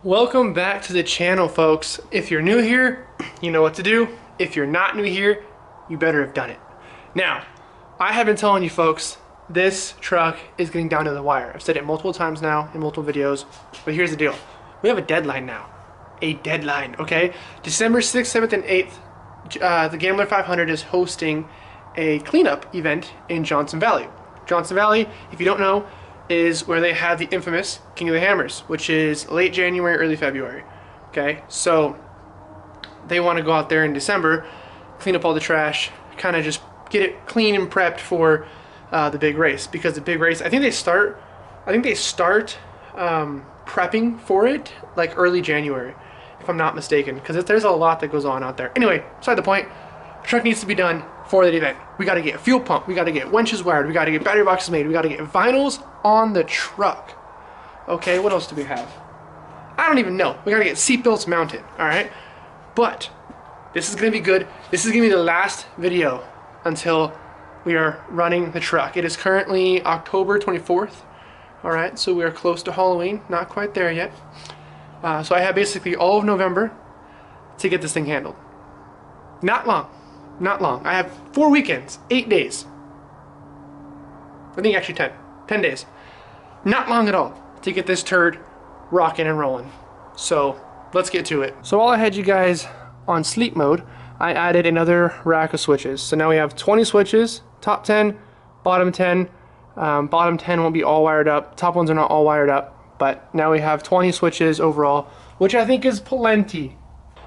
Welcome back to the channel, folks. If you're new here, you know what to do. If you're not new here, you better have done it. Now, I have been telling you folks, this truck is getting down to the wire. I've said it multiple times now in multiple videos, but here's the deal. We have a deadline now. A deadline, okay? December 6th, 7th, and 8th, the Gambler 500 is hosting a cleanup event in Johnson Valley. Johnson Valley, if you don't know, is where they have the infamous King of the Hammers, which is late January, early February. Okay, so they want to go out there in December, clean up all the trash, kind of just get it clean and prepped for the big race. Because the big race, I think they start prepping for it like early January, if I'm not mistaken, because there's a lot that goes on out there. Anyway, beside the point, the truck needs to be done for that event. We got to get a fuel pump, we got to get winches wired, we got to get battery boxes made, we got to get vinyls on the truck. Okay, what else do we have? I don't even know. We got to get seat belts mounted, all right? But this is going to be good. This is going to be the last video until we are running the truck. It is currently October 24th, all right? So we are close to Halloween, not quite there yet. So I have basically all of November to get this thing handled. Not long. Not long. I have 4 weekends, 8 days. I think actually 10 days. Not long at all to get this turd rocking and rolling. So let's get to it. So while I had you guys on sleep mode, I added another rack of switches. So now we have 20 switches, top 10, bottom 10. Bottom 10 won't be all wired up. Top ones are not all wired up. But now we have 20 switches overall, which I think is plenty.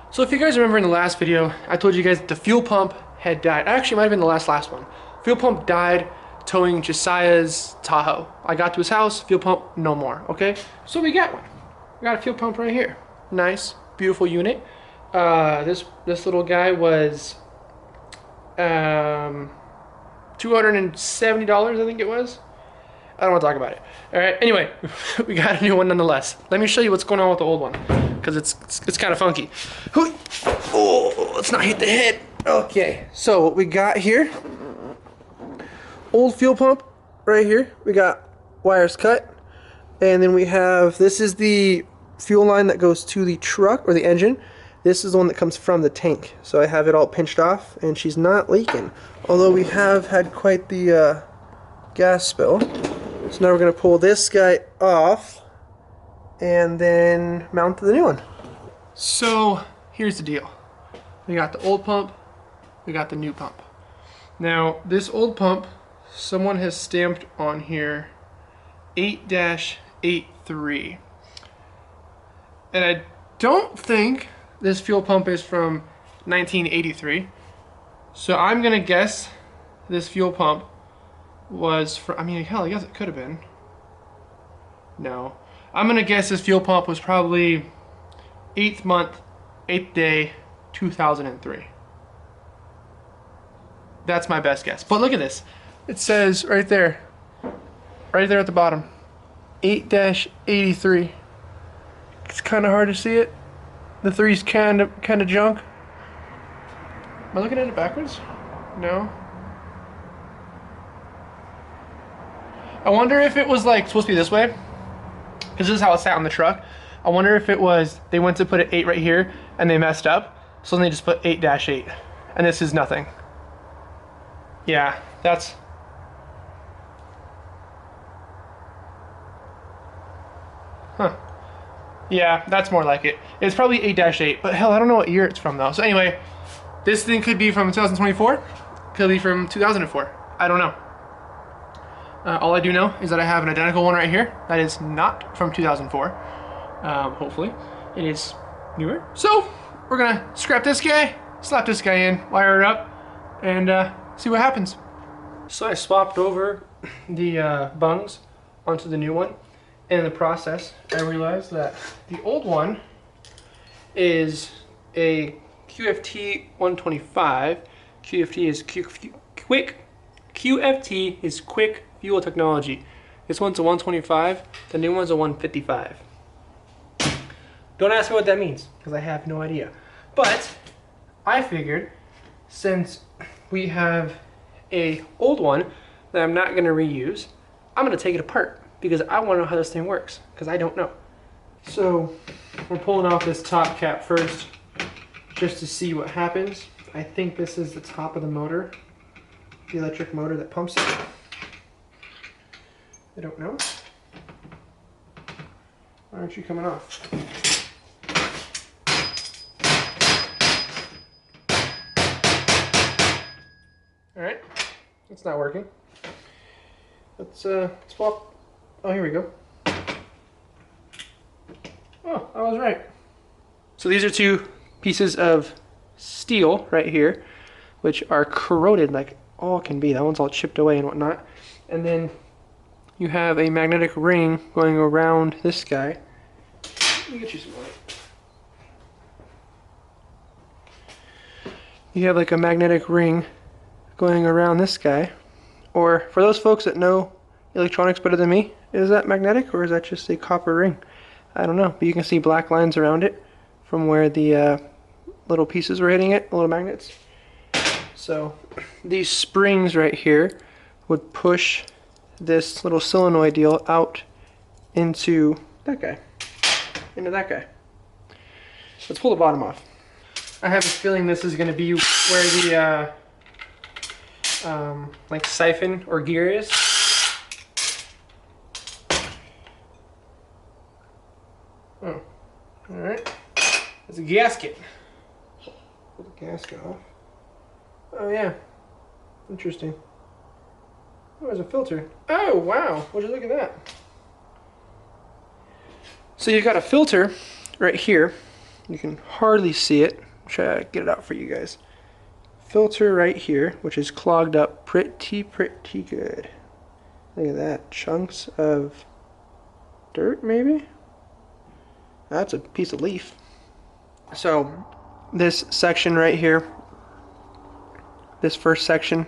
So if you guys remember in the last video, I told you guys the fuel pump had died. Actually, it might have been the last one. Fuel pump died towing Josiah's Tahoe. I got to his house, fuel pump, no more, okay? So we got one. We got a fuel pump right here. Nice, beautiful unit. This little guy was $270, I think it was. I don't want to talk about it. All right, anyway, we got a new one nonetheless. Let me show you what's going on with the old one, because it's kind of funky. Oh, let's not hit the head. Okay, so what we got here, old fuel pump right here. We got wires cut, and then we have, this is the fuel line that goes to the truck or the engine. This is the one that comes from the tank. So I have it all pinched off, and she's not leaking. Although we have had quite the gas spill. So now we're going to pull this guy off and then mount the new one. So here's the deal. We got the old pump, we got the new pump. Now this old pump, someone has stamped on here 8-83. And I don't think this fuel pump is from 1983. So I'm going to guess this fuel pump was from, I mean, hell, I guess it could have been. No. I'm going to guess this fuel pump was probably 8th month, 8th day, 2003. That's my best guess. But look at this. It says right there at the bottom, 8-83. It's kind of hard to see it. The 3's kind of junk. Am I looking at it backwards? No. I wonder if it was like supposed to be this way, because this is how it sat on the truck. I wonder if it was, they went to put an 8 right here and they messed up, so then they just put 8-8, and this is nothing. Yeah, that's, huh. Yeah, that's more like it. It's probably 8-8, but hell, I don't know what year it's from though. So anyway, this thing could be from 2024, could be from 2004. I don't know. All I do know is that I have an identical one right here that is not from 2004. Hopefully, it is newer. So we're gonna scrap this guy, slap this guy in, wire it up, and see what happens. So I swapped over the bungs onto the new one. And in the process, I realized that the old one is a QFT 125. QFT is quick fuel technology. This one's a 125. The new one's a 155. Don't ask me what that means, because I have no idea. But I figured, since we have a old one that I'm not going to reuse, I'm going to take it apart, because I want to know how this thing works, because I don't know. So we're pulling off this top cap first just to see what happens. I think this is the top of the motor, the electric motor that pumps it. I don't know. Why aren't you coming off? All right, it's not working. Let's swap. Oh, here we go. Oh, I was right. So these are two pieces of steel right here, which are corroded like all can be. That one's all chipped away and whatnot. And then you have a magnetic ring going around this guy. Let me get you some light. You have like a magnetic ring going around this guy. Or for those folks that know electronics better than me, is that magnetic or is that just a copper ring? I don't know, but you can see black lines around it from where the little pieces were hitting it, little magnets. So these springs right here would push this little solenoid deal out into that guy, Let's pull the bottom off. I have a feeling this is going to be where the like siphon or gear is. Oh, all right. It's a gasket. Pull the gasket off. Oh yeah, interesting. Oh, there's a filter. Oh wow, would you look at that? So you've got a filter right here. You can hardly see it. I'll try to get it out for you guys. Filter right here, which is clogged up pretty good. Look at that, chunks of dirt maybe? That's a piece of leaf. So this section right here, this first section,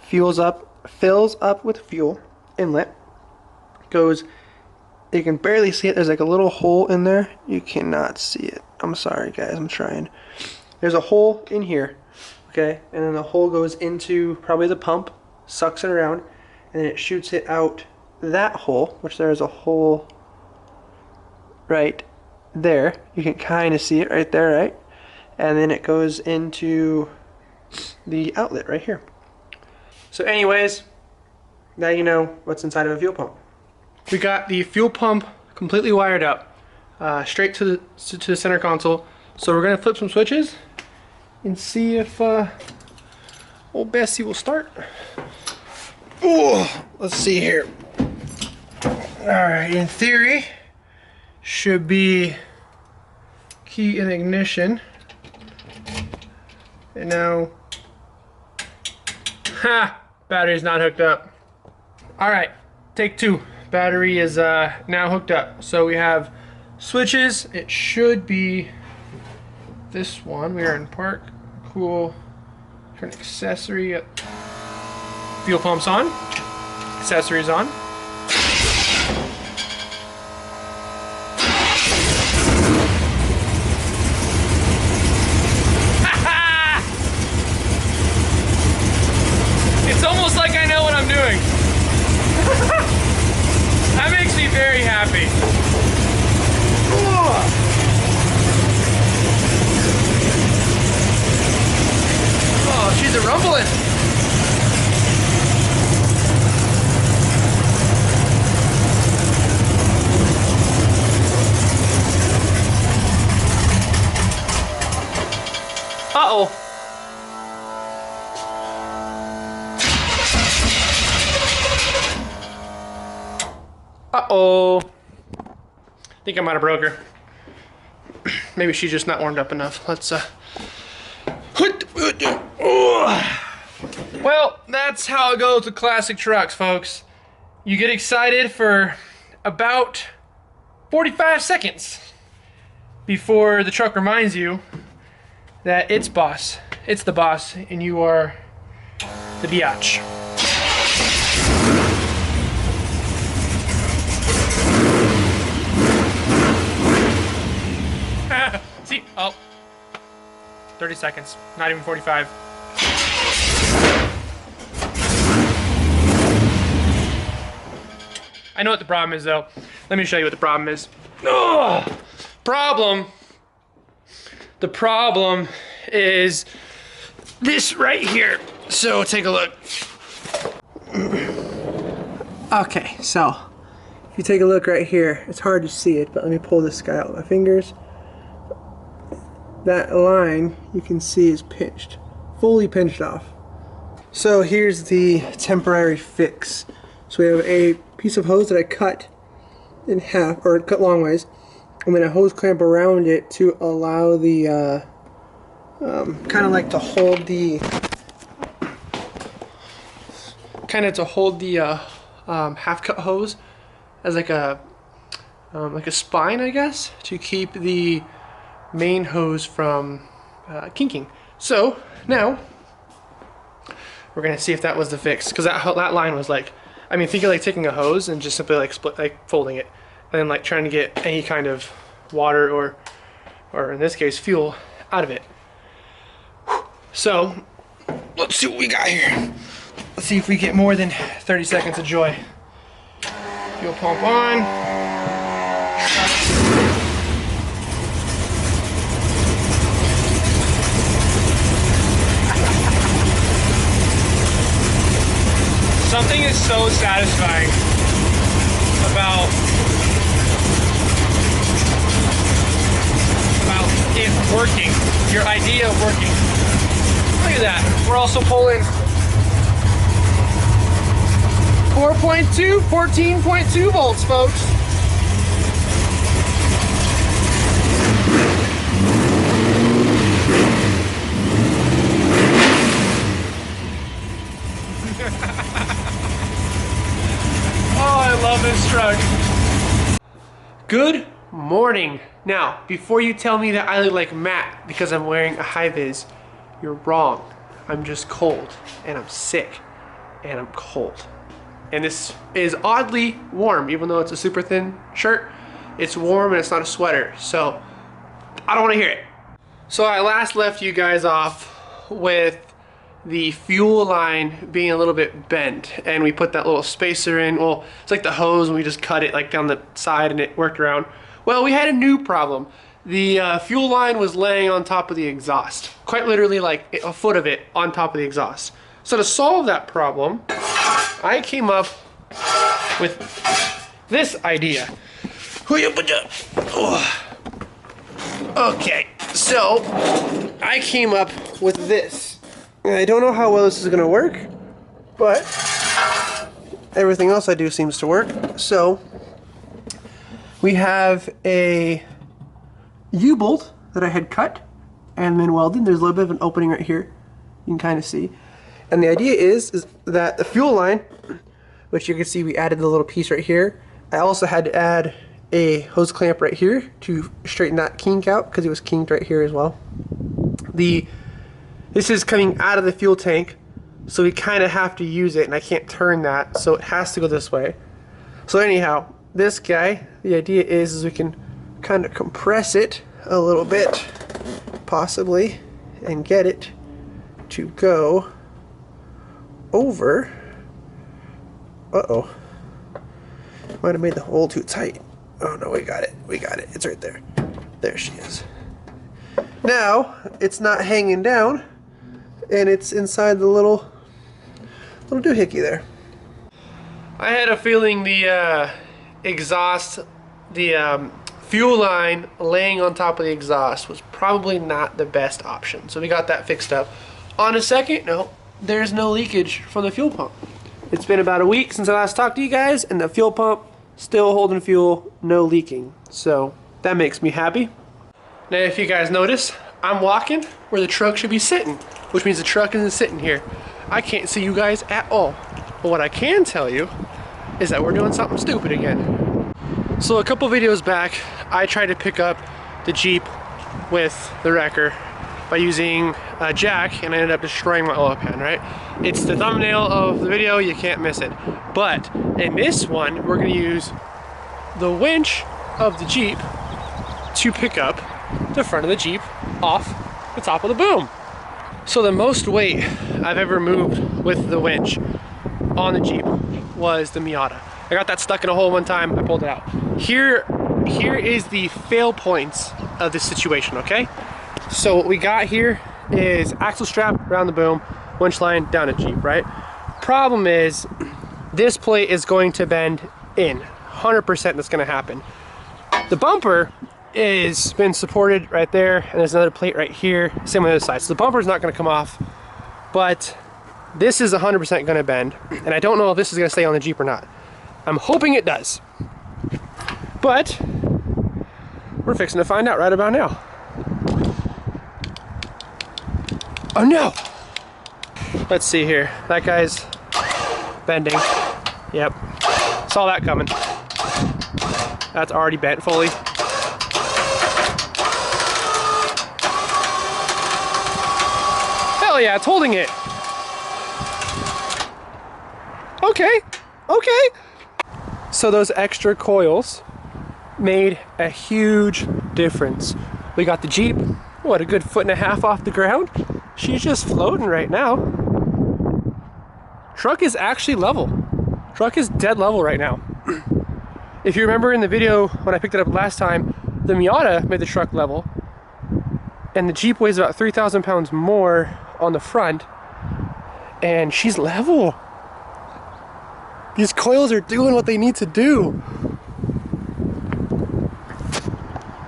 fills up with fuel inlet, goes, you can barely see it, there's like a little hole in there, you cannot see it, I'm sorry guys, I'm trying. There's a hole in here, okay, and then the hole goes into probably the pump, sucks it around, and then it shoots it out that hole, which there's a hole right there, you can kind of see it right there, right? And then it goes into the outlet right here. So anyways, now you know what's inside of a fuel pump. We got the fuel pump completely wired up, straight to the center console. So we're gonna flip some switches and see if old Bessie will start. Oh, let's see here. All right, in theory, should be key in ignition. And now, battery's not hooked up. All right, take two. Battery is now hooked up. So we have switches. It should be this one. We are in park. Cool. Turn accessory. Fuel pump's on. Accessories on. It's almost like I know what I'm doing. That makes me very happy. Oh, she's a rumbling. Uh-oh. Uh-oh. I think I might have broke her. Maybe she's just not warmed up enough. Let's well, that's how it goes with classic trucks, folks. You get excited for about 45 seconds before the truck reminds you that it's boss. It's the boss, and you are the biatch. See, oh, 30 seconds, not even 45. I know what the problem is though. Let me show you what the problem is. Ugh. The problem is this right here. So take a look. Okay, so if you take a look right here, it's hard to see it, but let me pull this guy out with my fingers. That line you can see is pinched, fully pinched off. So here's the temporary fix. So we have a piece of hose that I cut in half, or cut long ways, and then a hose clamp around it to allow the kind of like to hold the half cut hose as like a spine, I guess, to keep the main hose from kinking. So now we're gonna see if that was the fix, because that line was like, I mean, think of like taking a hose and just simply like folding it, and then like trying to get any kind of water or in this case fuel out of it. So let's see what we got here. Let's see if we get more than 30 seconds of joy. Fuel pump on. Something is so satisfying about it working, your idea of working. Look at that. We're also pulling 14.2 volts, folks. Oh, I love this truck. Good morning. Now, before you tell me that I look like Matt because I'm wearing a high vis, you're wrong. I'm just cold, and I'm sick, and I'm cold. And this is oddly warm, even though it's a super thin shirt. It's warm and it's not a sweater, so I don't want to hear it. So I last left you guys off with the fuel line being a little bit bent, and we put that little spacer in. Well, it's like the hose, and we just cut it like down the side and it worked around. Well, we had a new problem. The fuel line was laying on top of the exhaust, quite literally like a foot of it on top of the exhaust. So to solve that problem, I came up with this idea. Okay, so I came up with this. I don't know how well this is gonna work, but everything else I do seems to work. So we have a U-bolt that I had cut and then welded. There's a little bit of an opening right here, you can kind of see. And the idea is that the fuel line, which you can see we added the little piece right here. I also had to add a hose clamp right here to straighten that kink out, because it was kinked right here as well. This is coming out of the fuel tank, so we kind of have to use it, and I can't turn that, so it has to go this way. So anyhow, this guy, the idea is we can kind of compress it a little bit, possibly, and get it to go over. Uh-oh. Might have made the hole too tight. Oh no, we got it. We got it. It's right there. There she is. Now, it's not hanging down, and it's inside the little doohickey there. I had a feeling the exhaust, the fuel line laying on top of the exhaust was probably not the best option. So we got that fixed up. On a second note, there's no leakage from the fuel pump. It's been about a week since I last talked to you guys, and the fuel pump still holding fuel, no leaking. So that makes me happy. Now if you guys notice, I'm walking where the truck should be sitting, which means the truck isn't sitting here. I can't see you guys at all. But what I can tell you is that we're doing something stupid again. So a couple videos back, I tried to pick up the Jeep with the wrecker by using a jack, and I ended up destroying my oil pan, right? It's the thumbnail of the video, you can't miss it. But in this one, we're gonna use the winch of the Jeep to pick up the front of the Jeep off the top of the boom. So the most weight I've ever moved with the winch on the Jeep was the Miata. I got that stuck in a hole one time, I pulled it out. Here here is the fail points of this situation, okay? So what we got here is axle strap around the boom, winch line down a Jeep, right? Problem is, this plate is going to bend in. 100% that's gonna happen. The bumper is been supported right there, and there's another plate right here, same on the other side. So the bumper's not gonna come off, but this is 100% gonna bend, and I don't know if this is gonna stay on the Jeep or not. I'm hoping it does, but we're fixing to find out right about now. Oh no! Let's see here. That guy's bending. Yep. Saw that coming. That's already bent fully. Hell yeah, it's holding it. Okay. Okay. So those extra coils made a huge difference. We got the Jeep, what, a good 1.5 feet off the ground? She's just floating right now. Truck is actually level. Truck is dead level right now. If you remember in the video when I picked it up last time, the Miata made the truck level, and the Jeep weighs about 3,000 pounds more on the front, and she's level. These coils are doing what they need to do.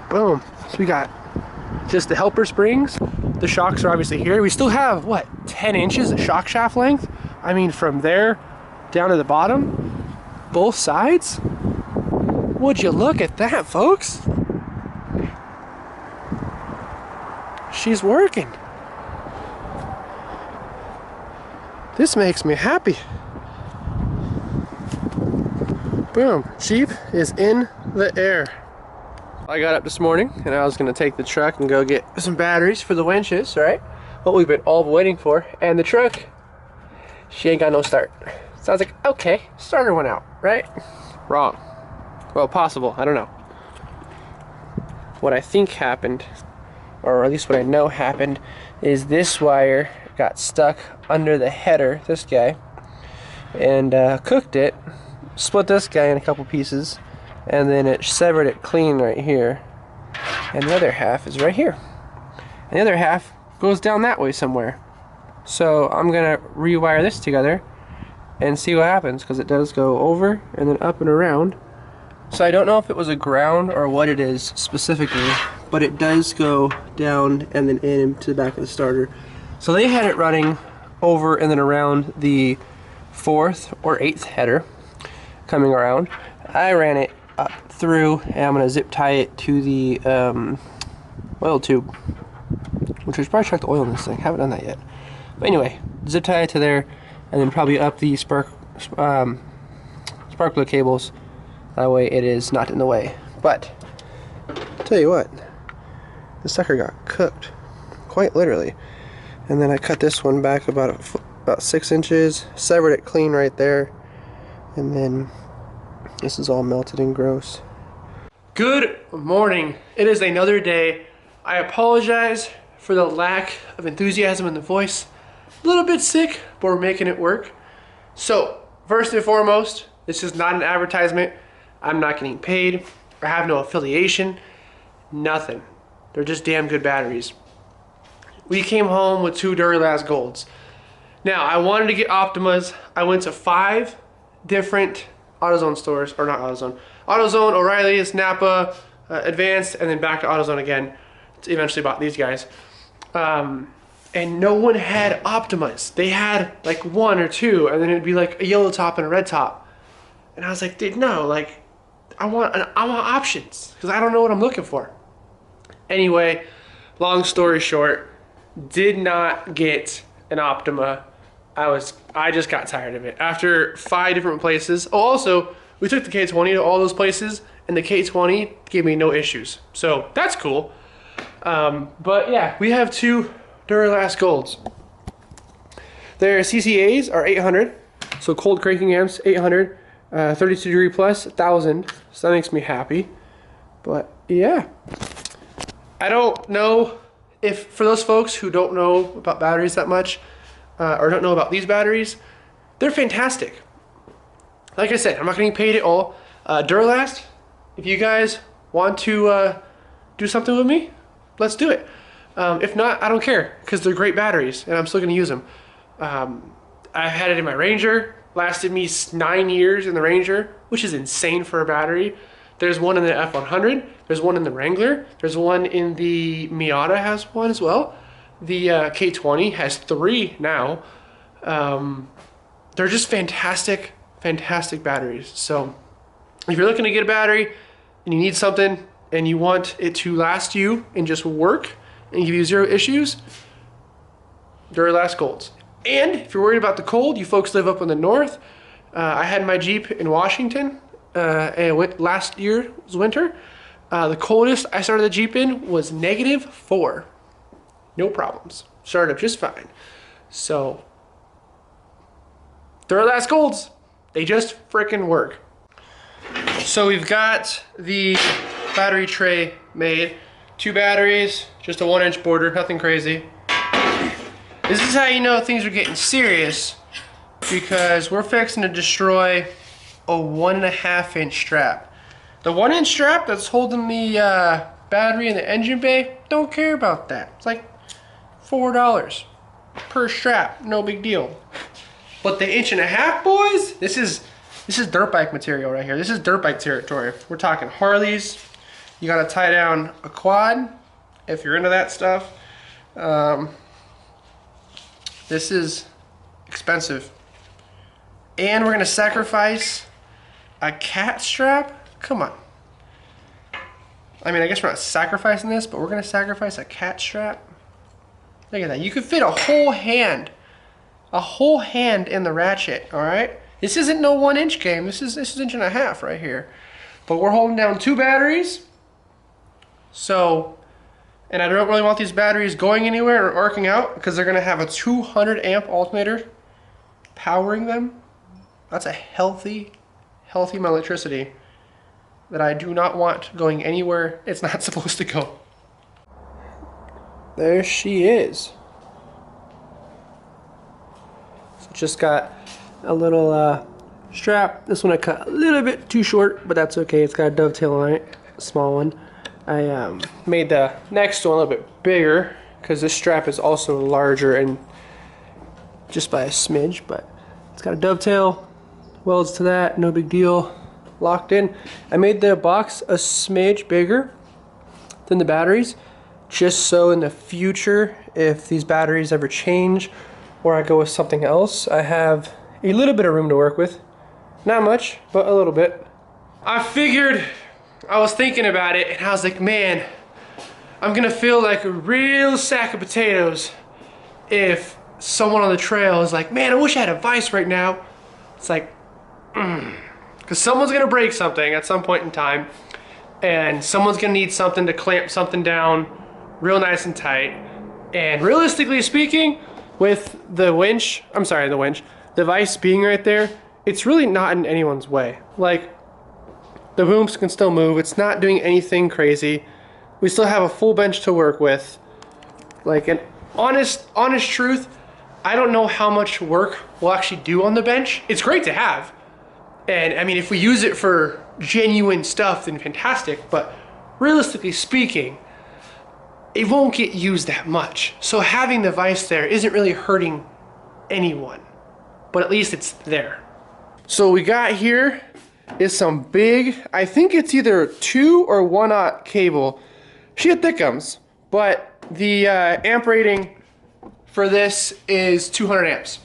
Boom. So we got just the helper springs. The shocks are obviously here. We still have, what, 10 inches of shock shaft length? I mean, from there down to the bottom, both sides. Would you look at that, folks? She's working. This makes me happy. Boom, Jeep is in the air. I got up this morning and I was gonna take the truck and go get some batteries for the winches, right? What we've been all waiting for. And the truck, she ain't got no start. So I was like, okay, starter went out, right? Wrong. Well, possible, I don't know. What I think happened, or at least what I know happened, is this wire got stuck under the header, this guy, and cooked it, split this guy in a couple pieces, and then it severed it clean right here. And the other half is right here. And the other half goes down that way somewhere. So I'm gonna rewire this together and see what happens, because it does go over and then up and around. So I don't know if it was a ground or what it is specifically, but it does go down and then into the back of the starter. So they had it running over and then around the 4th or 8th header coming around. I ran it up through, and I'm gonna zip tie it to the oil tube, which I should probably check the oil in this thing. Haven't done that yet. But anyway, zip tie it to there, and then probably up the spark plug cables. That way it is not in the way. But I'll tell you what, the sucker got cooked, quite literally. And then I cut this one back about 6 inches, severed it clean right there, and then this is all melted and gross. Good morning. It is another day. I apologize for the lack of enthusiasm in the voice. A little bit sick, but we're making it work. So, first and foremost, this is not an advertisement. I'm not getting paid. I have no affiliation. Nothing. They're just damn good batteries. We came home with 2 Duralast Golds. Now, I wanted to get Optimas. I went to 5 different AutoZone stores, or not AutoZone. AutoZone, O'Reilly's, Napa, Advanced, and then back to AutoZone again. Eventually bought these guys. And no one had Optimas. They had like 1 or 2, and then it'd be like a yellow top and a red top. And I was like, dude, no, like, I want options, because I don't know what I'm looking for. Anyway, long story short, did not get an Optima. I just got tired of it. After 5 different places. Oh, also, we took the K20 to all those places, and the K20 gave me no issues. So that's cool. But yeah, we have 2 Duralast Golds. Their CCAs are 800, so cold cranking amps, 800, 32 degree plus, 1000. So that makes me happy. But yeah, I don't know if, for those folks who don't know about batteries that much, or don't know about these batteries, they're fantastic. Like I said, I'm not getting paid at all. Duralast, if you guys Want to do something with me? Let's do it. If not, I don't care, because they're great batteries and I'm still gonna use them. I've had it in my Ranger, lasted me 9 years in the Ranger, which is insane for a battery. There's one in the F100, there's one in the Wrangler, there's one in the Miata has one as well. The K20 has 3 now. They're just fantastic, fantastic batteries. So if you're looking to get a battery and you need something and you want it to last you and just work and give you 0 issues, Duralast Golds. And if you're worried about the cold, you folks live up in the north. I had my Jeep in Washington, and it went last year, was winter. The coldest I started the Jeep in was -4. No problems. Started up just fine. So, Duralast Golds, they just frickin' work. So we've got the battery tray made. 2 batteries, just a 1-inch border, nothing crazy. This is how you know things are getting serious, because we're fixing to destroy a 1.5-inch strap. The 1-inch strap that's holding the battery in the engine bay, don't care about that. It's like $4 per strap, no big deal. But the 1.5-inch, boys, this is dirt bike material right here. This is dirt bike territory. We're talking Harleys. You gotta tie down a quad if you're into that stuff. This is expensive. And we're gonna sacrifice a cat strap? Come on. I mean, I guess we're not sacrificing this, but we're gonna sacrifice a cat strap. Look at that. You could fit a whole hand in the ratchet, all right? This isn't no 1-inch game. This is 1.5 inch right here. But we're holding down 2 batteries. So, and I don't really want these batteries going anywhere or arcing out, because they're gonna have a 200 amp alternator powering them. That's a healthy amount of electricity that I do not want going anywhere it's not supposed to go. There she is. So just got a little strap. This one I cut a little bit too short, but that's okay. It's got a dovetail on it, a small one. I made the next one a little bit bigger because this strap is also larger and just by a smidge, but it's got a dovetail, welds to that, no big deal, locked in. I made the box a smidge bigger than the batteries, just so in the future, if these batteries ever change or I go with something else, I have a little bit of room to work with. Not much, but a little bit. I was thinking about it and I was like, man, I'm gonna feel like a real sack of potatoes if someone on the trail is like, man, I wish I had a vise right now. It's like, because someone's gonna break something at some point in time, and someone's gonna need something to clamp something down real nice and tight. And realistically speaking, with the vise being right there, it's really not in anyone's way. Like, the booms can still move. It's not doing anything crazy. We still have a full bench to work with. Like, an honest truth, I don't know how much work we'll actually do on the bench. It's great to have. And I mean, if we use it for genuine stuff, then fantastic. But realistically speaking, it won't get used that much. So having the vise there isn't really hurting anyone. But at least it's there. So we got here is some big, I think it's either 2 or 1/0 cable. Shit thickums, but the amp rating for this is 200 amps,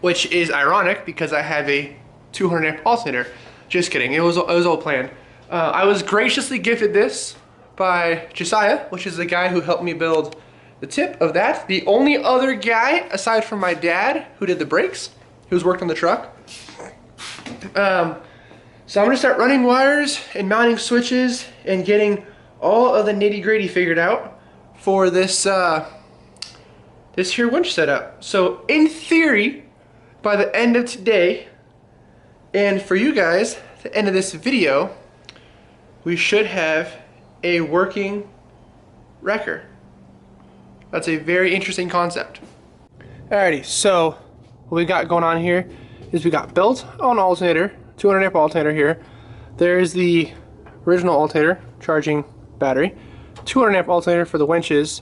which is ironic because I have a 200 amp alternator. Just kidding, it was all planned. I was graciously gifted this by Josiah, which is the guy who helped me build the tip of that. The only other guy aside from my dad who did the brakes, who's worked on the truck. So I'm gonna start running wires and mounting switches and getting all of the nitty-gritty figured out for this this here winch setup. So in theory, by the end of today, and for you guys, the end of this video, we should have a working wrecker. That's a very interesting concept. Alrighty, so what we got going on here is we got built on alternator, 200 amp alternator here. There's the original alternator, charging battery. 200 amp alternator for the Winches.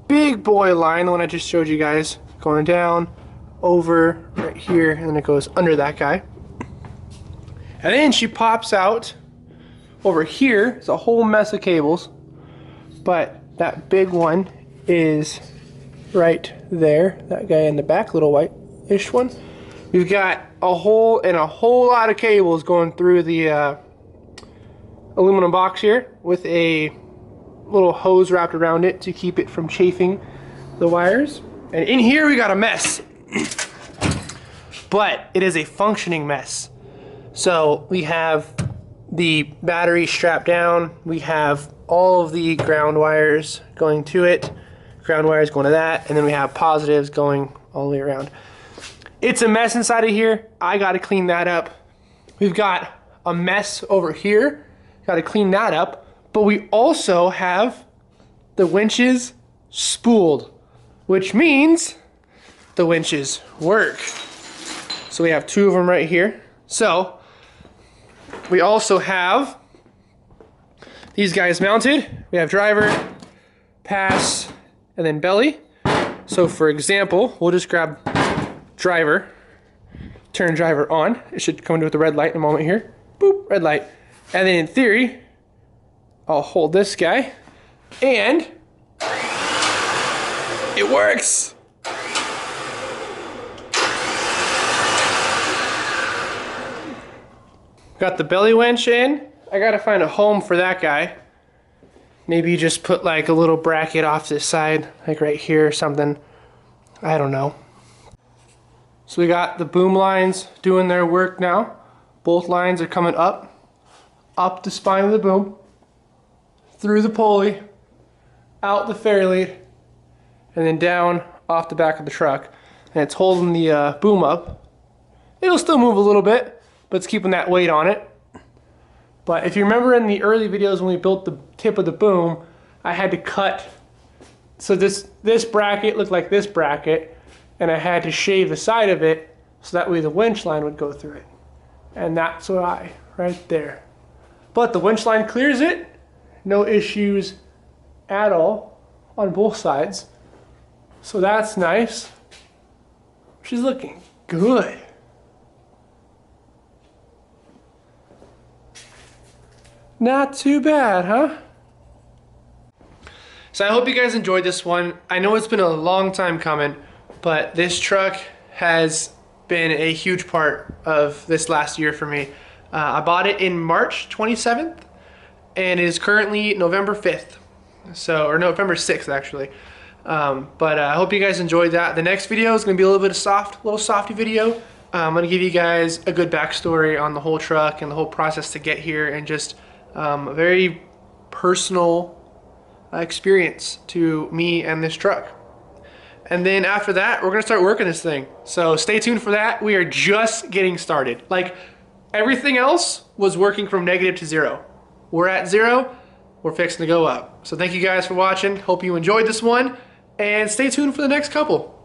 Big boy line, the one I just showed you guys, going down, over, right here, and then it goes under that guy. And then she pops out over here. It's a whole mess of cables, but that big one is right there. That guy in the back, little white-ish one. We've got a whole lot of cables going through the aluminum box here with a little hose wrapped around it to keep it from chafing the wires. And in here we got a mess. But it is a functioning mess. So we have the battery strapped down, we have all of the ground wires going to it, ground wires going to that, and then we have positives going all the way around. It's a mess inside of here. I gotta clean that up. We've got a mess over here, gotta clean that up, but we also have the winches spooled, which means the winches work. So we have 2 of them right here. So we also have these guys mounted. We have driver, pass, and then belly. So for example, we'll just grab driver, turn driver on. It should come into with the red light in a moment here. Boop, red light. And then in theory, I'll hold this guy and it works. Got the belly winch in. I gotta find a home for that guy. Maybe you just put like a little bracket off this side, like right here or something. I don't know. So we got the boom lines doing their work now. Both lines are coming up the spine of the boom, through the pulley, out the ferry lead, and then down off the back of the truck. And it's holding the boom up. It'll still move a little bit, but it's keeping that weight on it. But if you remember in the early videos when we built the tip of the boom, I had to cut, so this bracket looked like this bracket, and I had to shave the side of it so that way the winch line would go through it. And that's why, right there. But the winch line clears it, no issues at all on both sides. So that's nice. She's looking good. Not too bad, huh? So I hope you guys enjoyed this one. I know it's been a long time coming, but this truck has been a huge part of this last year for me. I bought it in March 27th and it is currently November 5th. So, or November 6th actually. But I hope you guys enjoyed that. The next video is gonna be a little bit of little softy video. I'm gonna give you guys a good backstory on the whole truck and the whole process to get here, and just a very personal experience to me and this truck. And then after that, we're gonna start working this thing. So stay tuned for that. We are just getting started. Like, everything else was working from negative to 0. We're at 0, we're fixing to go up. So thank you guys for watching. Hope you enjoyed this one, and stay tuned for the next couple.